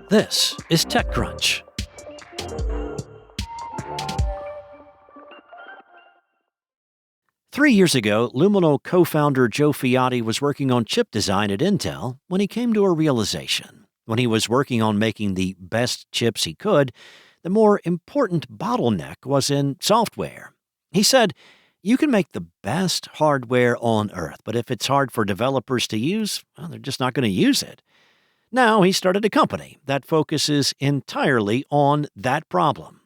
This is TechCrunch. Three years ago, Luminal co-founder Joe Fiati was working on chip design at Intel when he came to a realization. When he was working on making the best chips he could, the more important bottleneck was in software. He said, "You can make the best hardware on Earth, but if it's hard for developers to use, well, they're just not going to use it." Now he started a company that focuses entirely on that problem.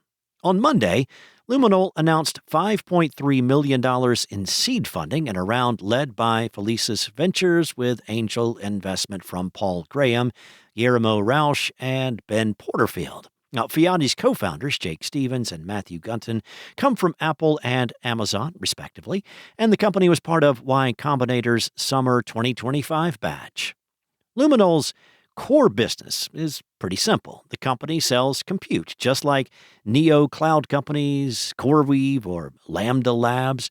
On Monday, Luminal announced $5.3 million in seed funding in a round led by Felicis Ventures with angel investment from Paul Graham, Guillermo Rauch, and Ben Porterfield. Now, Fiati's co-founders, Jake Stevens and Matthew Gunton, come from Apple and Amazon, respectively, and the company was part of Y Combinator's Summer 2025 batch. Luminal's core business is pretty simple. The company sells compute, just like neo cloud companies, CoreWeave, or Lambda Labs.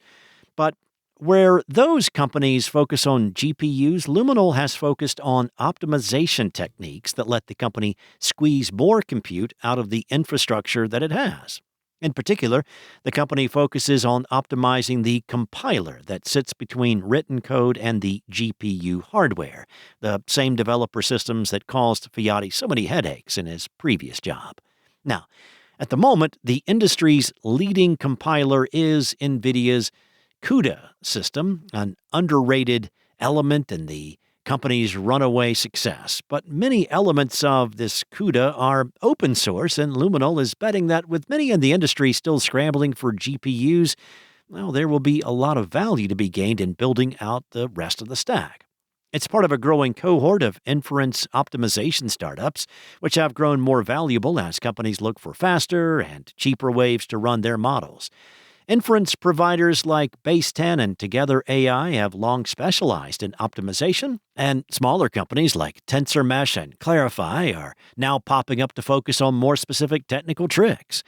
But where those companies focus on GPUs, Luminal has focused on optimization techniques that let the company squeeze more compute out of the infrastructure that it has. In particular, the company focuses on optimizing the compiler that sits between written code and the GPU hardware, the same developer systems that caused Fiati so many headaches in his previous job. Now, at the moment, the industry's leading compiler is NVIDIA's CUDA system, an underrated element in the company's runaway success. But many elements of this CUDA are open source, and Luminal is betting that with many in the industry still scrambling for GPUs, well, there will be a lot of value to be gained in building out the rest of the stack. It's part of a growing cohort of inference optimization startups, which have grown more valuable as companies look for faster and cheaper ways to run their models. Inference providers like Base 10 and Together AI have long specialized in optimization, and smaller companies like TensorMesh and Clarify are now popping up to focus on more specific technical tricks.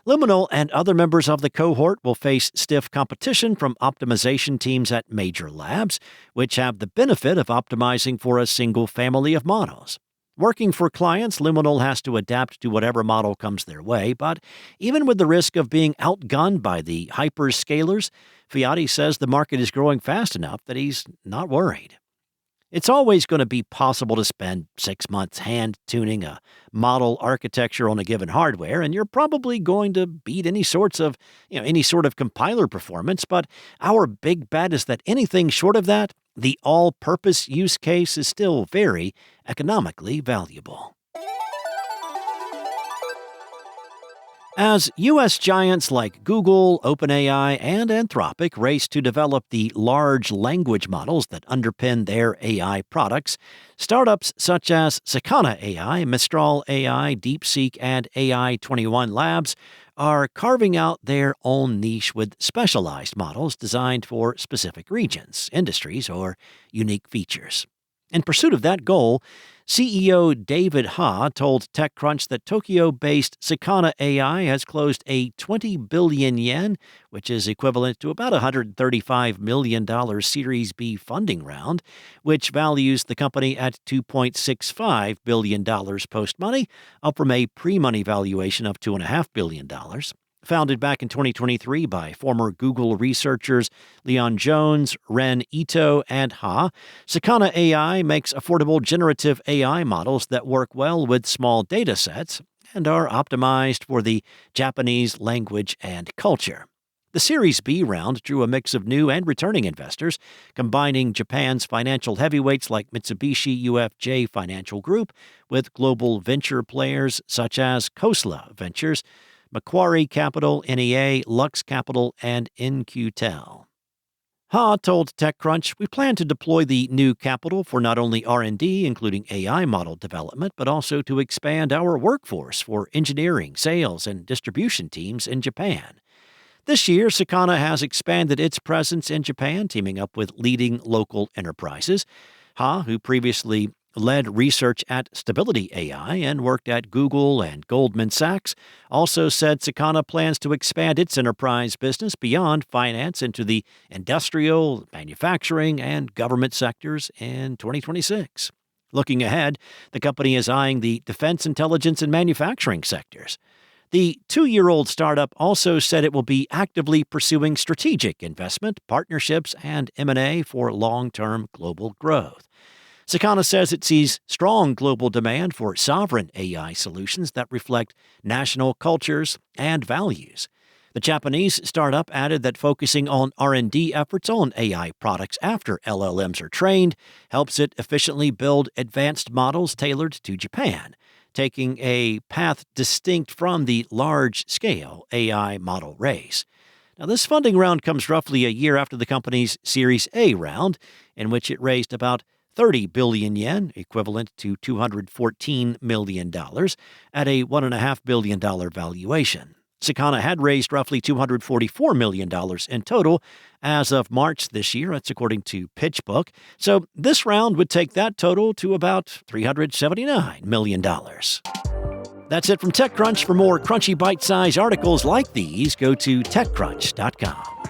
Luminal and other members of the cohort will face stiff competition from optimization teams at major labs, which have the benefit of optimizing for a single family of models. Working for clients, Luminal has to adapt to whatever model comes their way, but even with the risk of being outgunned by the hyperscalers, Fiati says the market is growing fast enough that he's not worried. It's always going to be possible to spend 6 months hand-tuning a model architecture on a given hardware, and you're probably going to beat any sort of compiler performance, but our big bet is that anything short of that, the all-purpose use case is still very economically valuable. As U.S. giants like Google, OpenAI, and Anthropic race to develop the large language models that underpin their AI products, startups such as Sakana AI, Mistral AI, DeepSeek, and AI21 Labs are carving out their own niche with specialized models designed for specific regions, industries, or unique features. In pursuit of that goal, CEO David Ha told TechCrunch that Tokyo-based Sakana AI has closed a 20 billion yen, which is equivalent to about $135 million Series B funding round, which values the company at $2.65 billion post-money, up from a pre-money valuation of $2.5 billion. Founded back in 2023 by former Google researchers Leon Jones, Ren Ito, and Ha, Sakana AI makes affordable generative AI models that work well with small data sets and are optimized for the Japanese language and culture. The Series B round drew a mix of new and returning investors, combining Japan's financial heavyweights like Mitsubishi UFJ Financial Group with global venture players such as Khosla Ventures, Macquarie Capital, NEA, Lux Capital, and In-Q-Tel. Ha told TechCrunch, "We plan to deploy the new capital for not only R&D, including AI model development, but also to expand our workforce for engineering, sales, and distribution teams in Japan." This year, Sakana has expanded its presence in Japan, teaming up with leading local enterprises. Ha, who previously led research at Stability AI and worked at Google and Goldman Sachs, also said Sakana plans to expand its enterprise business beyond finance into the industrial, manufacturing, and government sectors in 2026. Looking ahead, the company is eyeing the defense, intelligence, and manufacturing sectors. The 2-year-old startup also said it will be actively pursuing strategic investment, partnerships, and M&A for long-term global growth. Sakana says it sees strong global demand for sovereign AI solutions that reflect national cultures and values. The Japanese startup added that focusing on R&D efforts on AI products after LLMs are trained helps it efficiently build advanced models tailored to Japan, taking a path distinct from the large-scale AI model race. Now, this funding round comes roughly a year after the company's Series A round, in which it raised about 30 billion yen, equivalent to $214 million, at a $1.5 billion valuation. Sakana had raised roughly $244 million in total as of March this year. That's according to PitchBook. So this round would take that total to about $379 million. That's it from TechCrunch. For more crunchy bite-sized articles like these, go to TechCrunch.com.